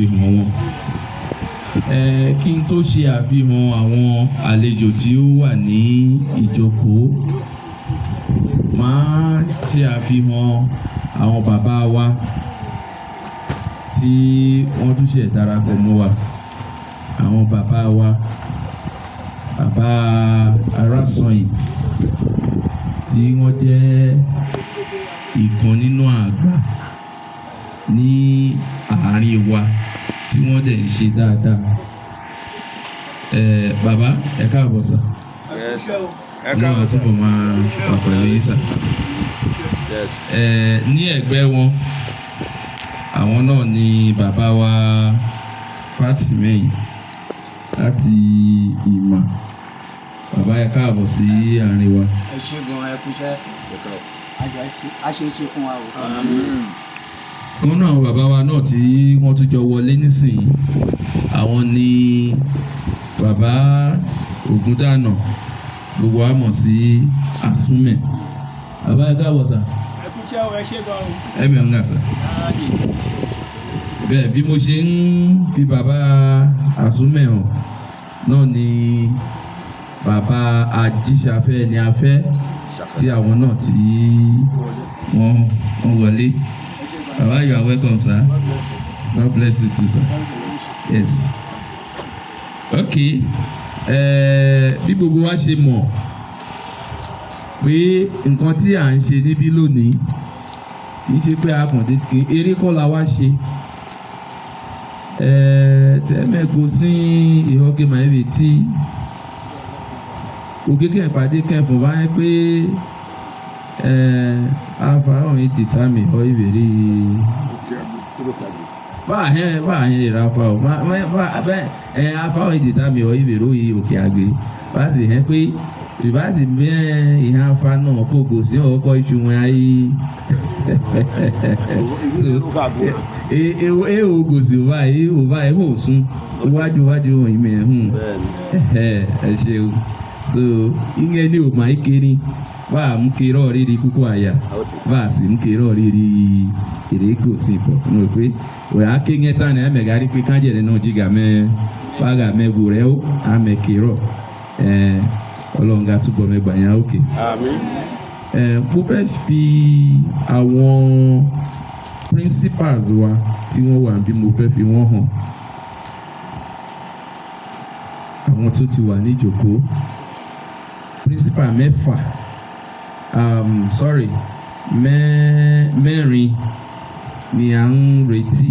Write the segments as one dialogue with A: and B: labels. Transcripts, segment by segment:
A: àfihàn wọn. Kí n tó ṣe àfihàn àwọn àlejò tí ó wà ní ìjókòó, màá ṣe àfihàn àwọn bàbá wa tí wọ́n tún ṣe darapọ̀ mọ́ wa. Àwọn bàbá wa, bàbá Arásanyìn tí wọ́n jẹ́ ìkan nínú àgbà ní àárín wa tí wọ́n dẹ̀ ń ṣe dáadáa. Bàbá ẹ káàbọ̀ sà. Ọlọ́run àtúbọ̀ máa wà pẹ̀lú yín sà. Ní ẹ̀gbẹ́ wọn, àwọn náà ni bàbá wa Fátìmẹ́yìn láti Ìmà. Bàbá ẹ káàbọ̀ sí àárín wa.
B: Ẹ ṣé gan, ẹ kúṣẹ́. A ṣe é ṣe fún wa o.
A: Kan náà àwọn bàbá wa náà tí wọ́n tún jọ wọlé nísìnyí, àwọn ni bàbá Ògúndànà, gbogbo wa mọ̀ sí Àsúnmẹ̀. Bàbá ẹ káàbọ̀ sà.
B: Ẹ kúṣẹ́ o, ẹ ṣé gan o.
A: Ẹ mẹ́ ń gà sà. Bẹ́ẹ̀ bí mo ṣe ń fi bàbá Àsúnmẹ̀ hàn náà ni bàbá Ajíṣafẹ́ ni a fẹ́ tí àwọn náà tí wọ́n wọlé. Baba, you are welcome, sir. God bless you too, sir. Yes. Okay. Bí gbogbo wa ṣe mọ̀ pé nǹkan tí à ń ṣe níbí lónìí kì í ṣe pé a kàn dé eré kọ́ la wá ṣe. Tẹ́mẹ̀kọ́ sí ìhọ́kẹ́ màáyé tí ògèkè ìpàdé kẹfùn bá yẹ pé afa ọ̀hún determine ọ̀ ìbéèrè báyẹn ìrafa ọ̀ afa ọ̀hún determine ọ̀ ìbéèrè òye òkè àgbè bá sì hẹ́ pé ìbáṣì bẹ́ẹ̀ ìhà afa náà kò kò sí ọkọ̀ iṣu wọn ayé ò kò sí òbá ò sún iwájú òyìn mẹ́hùn ẹ ṣeun so ìyẹn ní òmà ìkéré bá a mú kéré ọ̀rẹ́rẹ́ kúkú àyà bá a sì mú kéré ọ̀rẹ́rẹ́ ìrẹ́gò sí ipò tó mọ̀ pé òyà kéńgẹ́ tán ní ẹ̀mẹ̀gárí pé kájẹ̀rẹ̀ náà jíga wàgà mẹ́gbò rẹ̀ ó àmẹ̀ kéré ọlọ́run ga túbọ̀ mẹ́gbà yẹn òkè. Mo fẹ́ fi àwọn principals wa tí wọ́n wà bí mo fẹ́ fi wọ́n hàn àwọn tó ti wà ní ìjókòó principal mẹ́fà mẹ́rin ni à ń retí.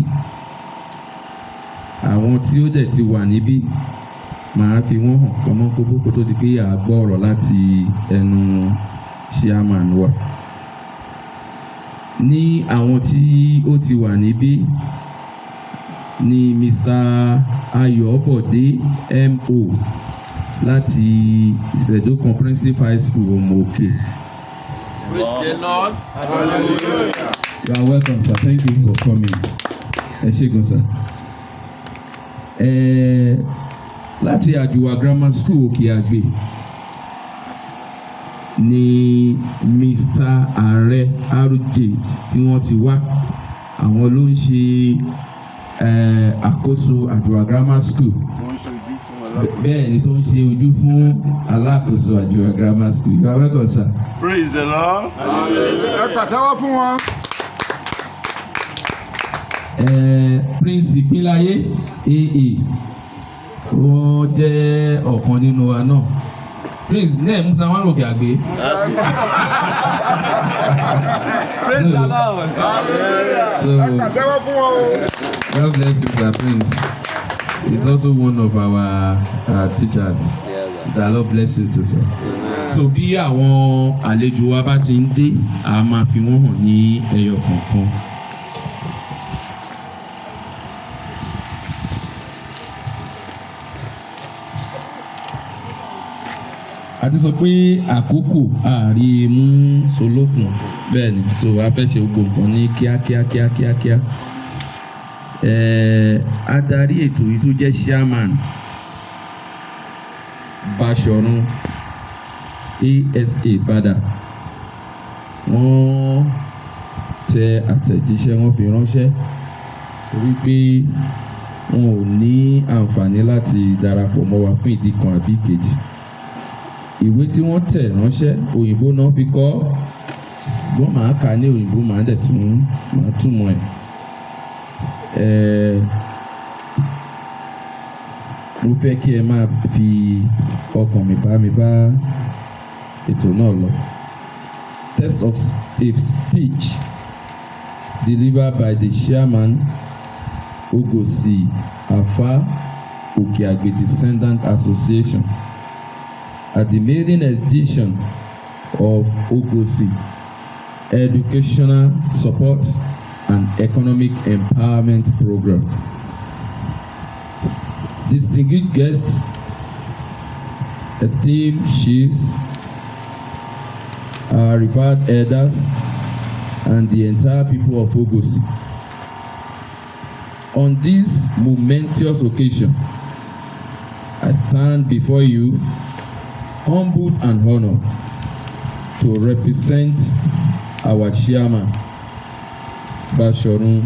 A: Àwọn tí ó dẹ̀ ti wà níbí màá fi wọ́n hàn pamọ́ kókó tó di pé a gbọ́ ọ̀rọ̀ láti ẹnu chairman wa. Ní àwọn tí ó ti wà níbí ni Mr. Ayọ̀bọ̀dé MO láti Ìṣẹ̀dó Comprehensive High School Òmùòkè.
C: Praise the Lord.
A: Hallelujah. You are welcome, sir. Thank you for coming. Ẹ ṣé gan, sir. Láti Àjùwà Grammar School Òkè Àgbè ni Mr. Ààrẹ RJ tí wọ́n ti wá. Àwọn ló ń ṣe àkóso Àjùwà Grammar School. Bẹ́ẹ̀ ni tó ń ṣe ojú fún alákòóso Àjùwà Grammar School. You are welcome, sir.
C: Praise the Lord.
D: Ẹ pàtẹ́wọ́ fún wọn.
A: Prince Ìpínláyé AA wọ́n jẹ́ ọ̀kan nínú wa náà. Prince náà Musa wọn lòkè àgbé.
C: Praise the Lord.
D: Ẹ pàtẹ́wọ́ fún wọn o.
A: God bless you, sir. Prince. He's also one of our teachers. The Lord bless you too, sir. So bí àwọn àlejò wa bá ti ń dé, a máa fi wọ́n hàn ní ẹyọ kọ̀ọ̀kan. A ti sọ pé àkókò ààrí mú solókun bẹ́ẹ̀ ni so a fẹ́ ṣe gbogbo nǹkan ní kíákíá. Adarí ètò yìí tó jẹ́ chairman Báṣọ̀run ASA padà wọ́n tẹ àtẹ̀jíṣẹ́ wọ́n fi ránṣẹ́ torí pé wọn ò ní àǹfààní láti darapọ̀ mọ́ wa fún ìdí kan àbí ìkejì. Ìwé tí wọ́n tẹ̀ ránṣẹ́ òyìnbó náà fi kọ wọ́n máa kà ní òyìnbó máa dẹ̀ tún máa túmọ̀ ẹ̀. Mo fẹ́ kí ẹ máa fi ọkàn mi bá ètò náà lọ. Text of a speech delivered by the chairman Ogosi Afa Okeagbe Descendant Association at the maiden edition of Ogosi Educational Support and Economic Empowerment Program. Distinguished guests, esteemed chiefs, our revered elders, and the entire people of Ogosi. On this momentous occasion, I stand before you, humbled and honored, to represent our chairman, Bashorun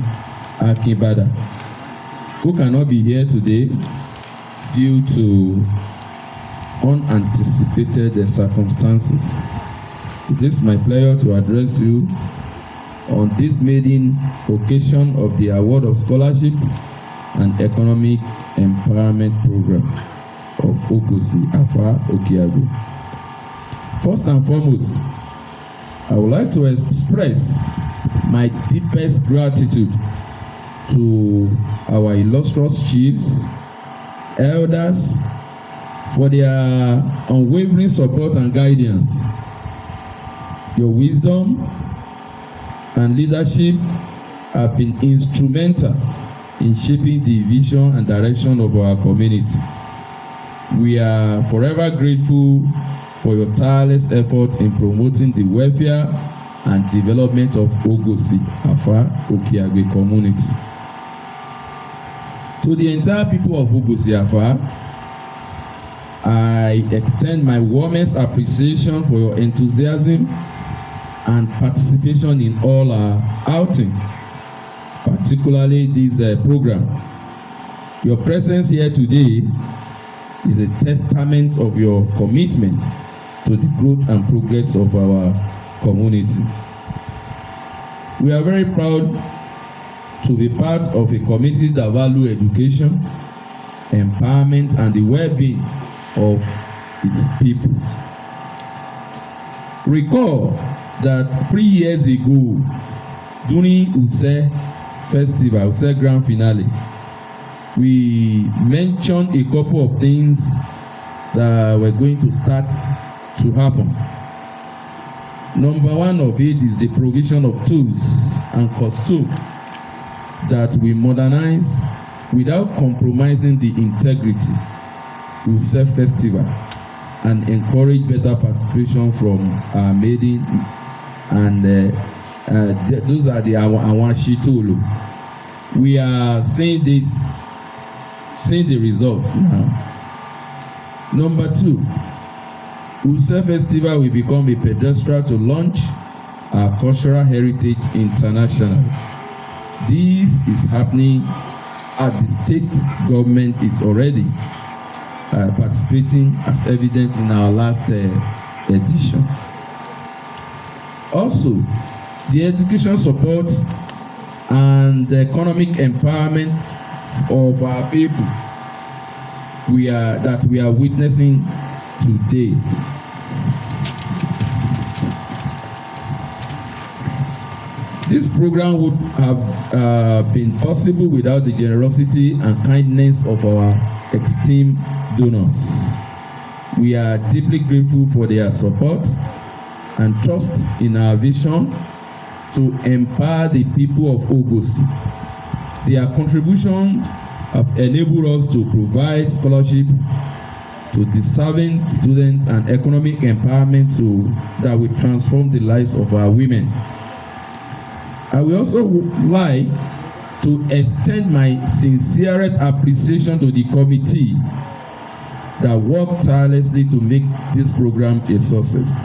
A: Akinbada, who cannot be here today due to unanticipated circumstances. It is my pleasure to address you on this maiden occasion of the Award of Scholarship and Economic Empowerment Program of Ogosi Afa Okeagbe. First and foremost, I would like to express my deepest gratitude to our illustrious chiefs, elders, for their unwavering support and guidance. Your wisdom and leadership have been instrumental in shaping the vision and direction of our community. We are forever grateful for your tireless efforts in promoting the welfare and development of Ogosi Afa Okeagbe community. To the entire people of Ogosi Afa, I extend my warmest appreciation for your enthusiasm and participation in all our outing, particularly this program. Your presence here today is a testament of your commitment to the growth and progress of our community. We are very proud to be part of a community that values education, empowerment, and the well-being of its people. Recall that 3 years ago, during Use Festival, Use Grand Finale, we mentioned a couple of things that were going to start to happen. Number one of it is the provision of tools and costume that we modernize without compromising the integrity of Use Festival and encourage better participation from our maiden and those are the Awashitolo. We are seeing the results now. Number two, Use Festival will become a pedestal to launch our cultural heritage international. This is happening at the state government is already participating as evidence in our last edition. Also, the education support and the economic empowerment of our people we are witnessing today. This program would have been possible without the generosity and kindness of our esteemed donors. We are deeply grateful for their support and trust in our vision to empower the people of Ogosi. Their contribution have enabled us to provide scholarship to deserving students and economic empowerment that will transform the lives of our women. I will also like to extend my sincerest appreciation to the committee that worked tirelessly to make this program a success.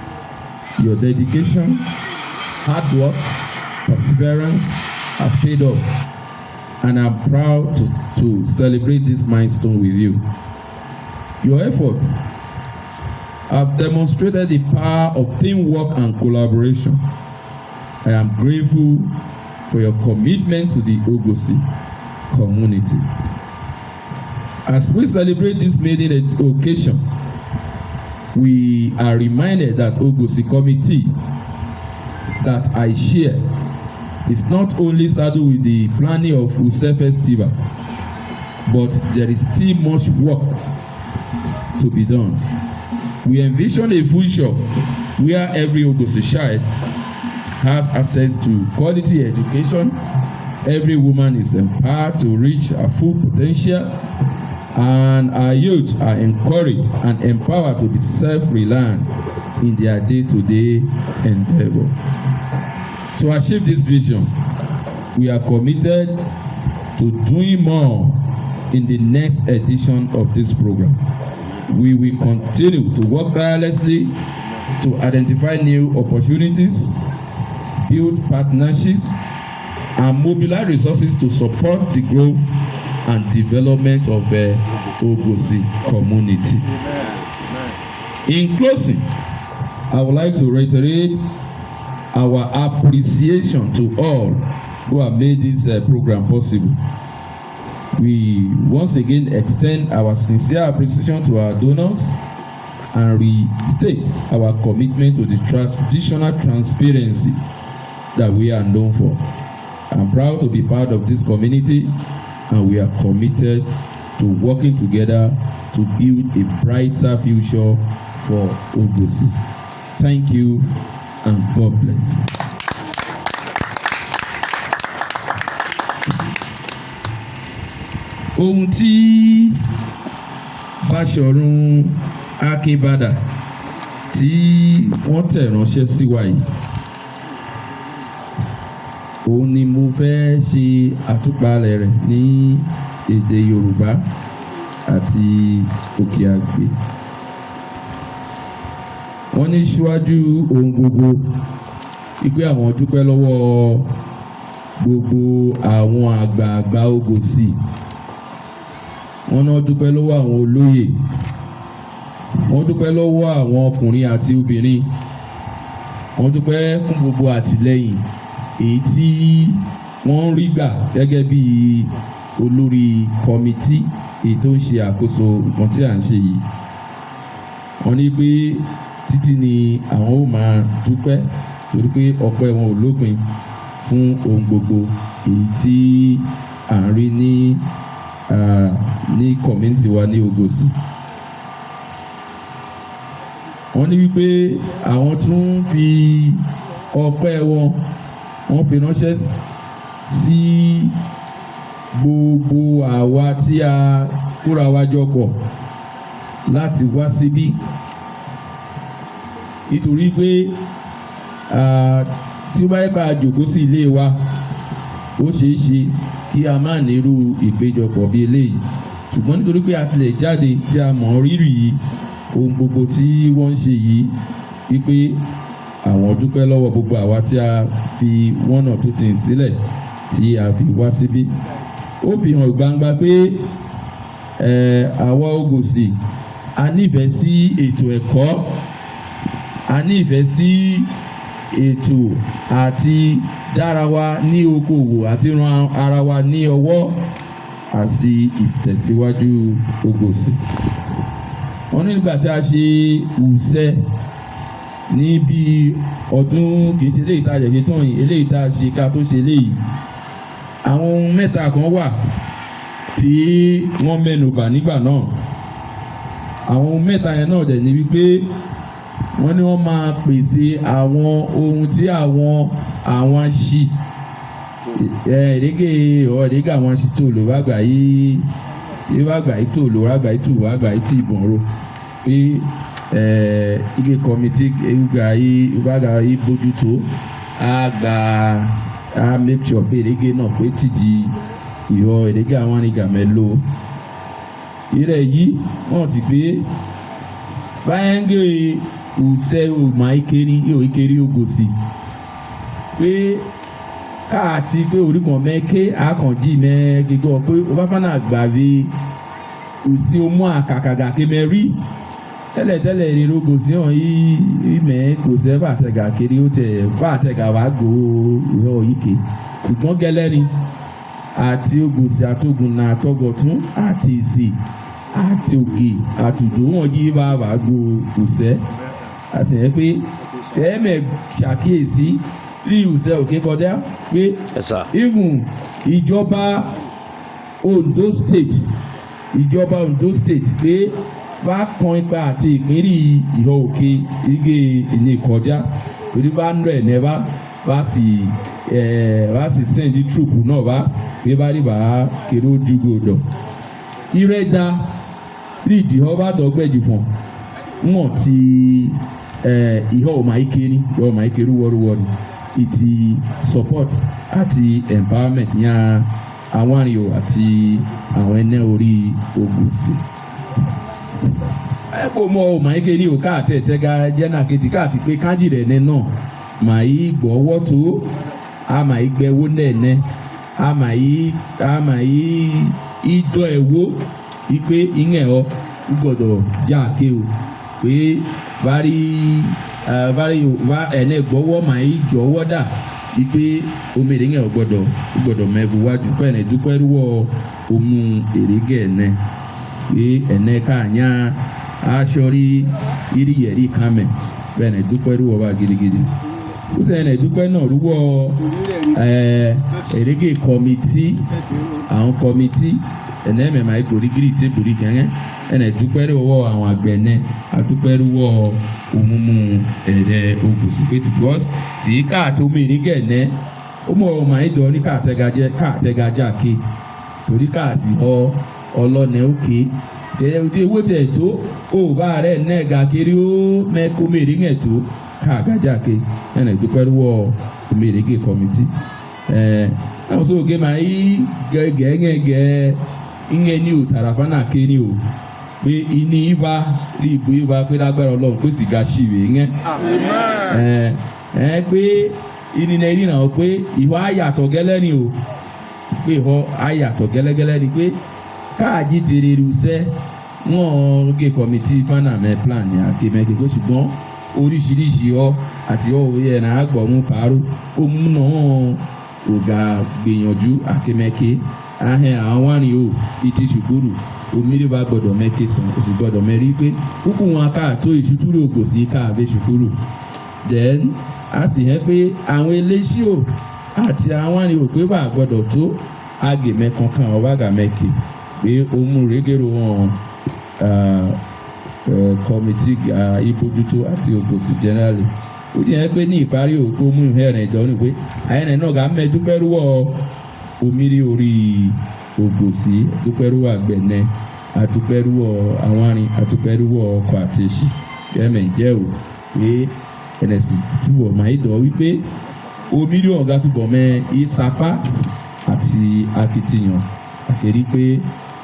A: Your dedication, hard work, perseverance has paid off. and I'm proud to celebrate this milestone with you. Your efforts have demonstrated the power of teamwork and collaboration. I am grateful for your commitment to the Ogosi community. As we celebrate this maiden occasion, we are reminded that Ogosi committee that I share is not only saddled with the planning of Use Festival, but there is still much work to be done. We envision a future where every Ogosi child has access to quality education, every woman is empowered to reach her full potential, and our youth are encouraged and empowered to be self-reliant in their day-to-day endeavor. To achieve this vision, we are committed to doing more in the next edition of this program. We will continue to work tirelessly to identify new opportunities, build partnerships, and mobilize resources to support the growth and development of the Ogosi community. In closing, I would like to reiterate our appreciation to all who have made this program possible. We once again extend our sincere appreciation to our donors and restate our commitment to the traditional transparency that we are known for. I'm proud to be part of this community, and we are committed to working together to build a brighter future for Ogosi. Thank you and God bless. Ohun tí Báṣọ̀run Akínbádà tí wọ́n tẹ̀ ránṣẹ́ sí wa yìí, òun ni mo fẹ́ ṣe àtúpalẹ̀ rẹ̀ ní èdè Yorùbá àti òkè àgbè. Wọ́n ní síwájú ohun gbogbo wípé àwọn dúpẹ́ lọ́wọ́ gbogbo àwọn àgbààgbà Ogosi. Wọ́n náà dúpẹ́ lọ́wọ́ àwọn olóyè. Wọ́n dúpẹ́ lọ́wọ́ àwọn ọkùnrin àti obìnrin. Wọ́n dúpẹ́ fún gbogbo àtìlẹ́yìn èyí tí wọ́n ń rí gbà gẹ́gẹ́ bí olórí kọ́mítì èyí tó ń ṣe àkóso nǹkan tí à ń ṣe yìí. Wọ́n ní pé títí ni àwọn ó máa dúpẹ́ torí pé ọpẹ́ wọn ò lópin fún ohun gbogbo èyí tí à ń rí ní community wa ní Ogosi. Wọ́n ní wípé àwọn tún fi ọpẹ́ wọ́n fi ránṣẹ́ sí gbogbo àwa tí a kóra wa jọ pọ̀ láti wá síbí, nítorí pé tí ó bá yẹ ká jókòó sí ilé wa, ó ṣeé ṣe kí a má nírú ìpéjọpọ̀ bí eléyìí, ṣùgbọ́n nítorí pé a tilẹ̀ jáde tí a mọ̀ rírì ohun gbogbo tí wọ́n ń ṣe yìí, wípé àwọn dúpẹ́ lọ́wọ́ gbogbo àwa tí a fi one or two things sílẹ̀ tí a fi wá síbí. Ó fi hàn gbangba pé àwa Ogosi a nífẹ̀ẹ́ sí ètò ẹ̀kọ́, a nífẹ̀ẹ́ sí ètò àti dára wa ní okòwò àti ran ara wa ní ọwọ́ àti ìtẹ̀síwájú Ogosi. Wọ́n ní nígbà tí a ṣe Use ní bí ọdún kìí ṣe eléyìí tá a jẹ̀ ṣe tán yìí, eléyìí tá a ṣe ká tó ṣe eléyìí, àwọn ohun mẹ́ta kan wà tí wọ́n mẹ́nubà nígbà náà. Àwọn ohun mẹ́ta yẹn náà dẹ̀ ní wípé wọ́n ní wọ́n máa pèsè àwọn ohun tí àwọn aṣì èdègè àwọn aṣì tó lò wá gbà yìí tó lò wá gbà yìí tó wá gbà yìí tí ìbọn ro pé ike kọmitì ewúgà yìí ìbága yìí bójútó a make sure pé èdègè náà pé ti di ìhọ èdègè àwọn ànígà mẹ́lò ìrẹ̀ yìí wọ́n ti pé báyẹ̀ngẹ̀ Use òmà ìkérí yóò ìkérí Ogosi pé káàtì pé orí kan mẹ́kẹ́ àkànjì mẹ́ gígọ́ pé ó bá fánà gbàgbé òsì ọmọ àkàkàgà kémẹ́rí tẹ́lẹ̀tẹ́lẹ̀ ìrìnrogò sí hàn yìí ìmẹ̀ kò sẹ́ bàtẹ̀gà kiri ó tẹ̀ bàtẹ̀gà wà gbò ìhọ́ yìí ṣùgbọ́n gẹ́lẹ́ni àti ògòsì àtògùn náà àtọ́gọ̀tún àti ìsì àti ògè àtùdó wọn yìí bá wà gbò òsẹ́ àṣeyẹ pé tẹ́ẹ̀mẹ̀ ṣàkíyèsí rí òsẹ́ òkè kọjá pé even ìjọba Ondo State pé bá kan ipa àti ìpínrí ìhọ òkè igi ìní kọjá torí bá ń lọ ẹ̀ nẹ́bá bá sì send troop náà bá pé bá rí bá kéré ojúgbò dọ̀ ìrẹ́dá rí ìdìhọ́ bá dọ̀gbẹ́jì fún wọn ti ìhọ́ ọmọ ìkéni ìhọ́ ọmọ ìkéru wọ́rúwọ́rú ìtì support àti empowerment yàn àwọn àríyọ àti àwọn ẹnẹ́ orí Ògùnsì. Ẹ kò mọ ọmọ ike ní òkà àtẹ̀tẹ̀gà jẹ́nà kejì káàtì pé káńdì rẹ̀ nẹ́ náà màá yí gbọ́wọ́ tó a màá yí gbẹ́wó nẹ́ẹ̀nẹ́ a màá yí ìdọ̀ ẹ̀wó ipe ìyẹn ọ gbọ́dọ̀ já ké o pé bari ẹ̀nẹ́ gbọ́wọ́ màá yí jọ̀wọ́ dà ipe omèrè yẹn ọ gbọ́dọ̀ mẹ́fù wájú pẹ́ẹ́nẹ́ dúpẹ́ rúwọ́ omu èrègé ẹ̀nẹ́ pé ẹ̀nẹ́ káànyá aṣọ́rí ìrìyẹ̀rí kàmẹ́ bẹ́ẹ̀ ní dúpẹ́ rúwọ́ bá gidigidi ó sẹ́yìn ní dúpẹ́ náà rúwọ́ èrègé kọ́mítì àwọn kọ́mítì ẹ̀nẹ́ mẹ́ma ìkórí gírí tébùrí kẹ́hẹ́ ẹ̀nẹ́ dúpẹ́ rúwọ́ àwọn àgbẹ̀nẹ́ àdúpẹ́ rúwọ́ òmùmù ẹ̀rẹ́ Ògùnsì pé because tí káàtó mèrègé ẹ̀nẹ́ ó mọ̀ ọmọ ìdọ̀ ní káàtẹ́gájà ké torí káàtì ọlọ́nà òkè òde owó tẹ̀ tó ó bá rẹ̀ nẹ́ẹ̀gà kiri ó mẹ́kó mèrègé tó káàgájà ké ẹ̀nà ìdúpẹ́ rúwọ́ mèrègé kọ́mítì àwọn sọ̀rọ̀ máa yí gẹ́gẹ́ ìyẹn ní o tàràfánà ké ní o pé ìní ibà rí ìbò ibà pé lágbára Ọlọ́run pé sì ga ṣìwé yẹn pé ìnìnà ìrìnà ọ pé ìwà àyàtọ̀ gẹ́lẹ́ ni o pé ìwọ àyàtọ̀ gẹ́lẹ́gẹ́lẹ́ ni pé káàjì ti rí irúṣẹ́ wọ́n gé kọ́mítì fánà mẹ́ plan ní akémẹ́kẹ́ tó ṣùgbọ́n oríṣiríṣi àti òye ẹ̀nà àgbọ̀mú pàrọ̀ ó mú náà ògà gbìyànjú akémẹ́kẹ́ ahẹ́ àwọn wárin o ìtì ṣùgbọ́rù omírí bá gbọ́dọ̀ mẹ́kẹ́ sàn ó sì gbọ́dọ̀ mẹ́rí pé kúkú wọn káàtó ìṣútúrò Ògùnsì káàbẹ̀ ṣùgbọ́rù then a sì hẹ́ pé àwọn eléṣí o àti àwọn wárin o pé bá gbọ́dọ̀ tó àgèmẹ́ kankan ọ̀bàgà mẹ́kẹ́ pé ó mú régèrò wọn kọ́mítì ìbójútó àti Ògùnsì generally ó yẹ pé ní ìparí òkú mú ìhẹ́rẹ̀ ìjọ ní pé àyẹ̀nẹ̀ náà gà mẹ́ dúpẹ́rúwọ́ omírí orí Ògùnsì dúpẹ́rúwọ́ àgbẹ̀nẹ́ àdúpẹ́rúwọ́ àwárin àdúpẹ́rúwọ́ ọkọ̀ àti èṣì kẹ́mẹ̀ jẹ́ ò pé ẹ̀nẹ̀sì túbọ̀ máa dọ̀ wípé omírí ọ̀gá túbọ̀ mẹ́ ìsapá àti akitiyan àkèrí pé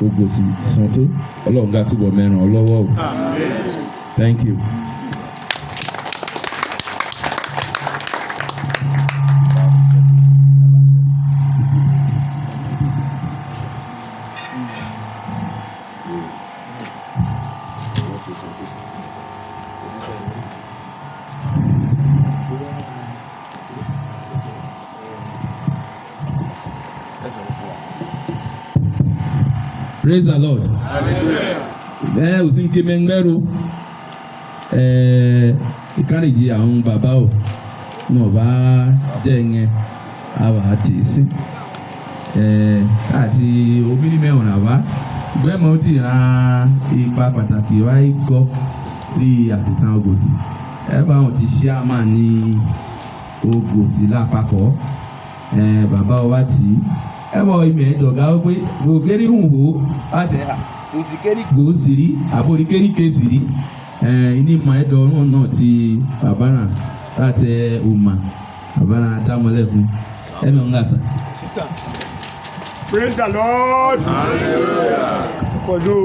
A: Ògùnsì sàn tó Ọlọ́run gá túbọ̀ mẹ́ràn ọ lọ́wọ́ o. Thank you. Praise the Lord. Hallelujah. Òsínkè mẹ́ngbẹ́rù ìkárìjì àwọn bàbá ò náà bá jẹ́ yẹn àwà àti ìsìn àti obìnrin mẹ́wọ̀n àwá gbẹ́mọ̀ tí ra ipa pàtàkì wáyé gọ́ rí àtìtàn Ògùnsì bá wọn ti ṣe àmà ní Ògùnsì lápapọ̀ bàbá wa tí ẹ̀mọ́ ìmẹ̀ ìdọ̀gá ó pé ògérí hùwò láti gòsìrí àbóríkérí késìrí ní ìmọ̀ ẹ̀dọ̀rún náà ti bàbá náà láti ọmọ bàbá náà dámọ́lẹ́kùn ẹ̀mẹ̀ ń gàsà.
D: Praise the Lord. Hallelujah. Kojú.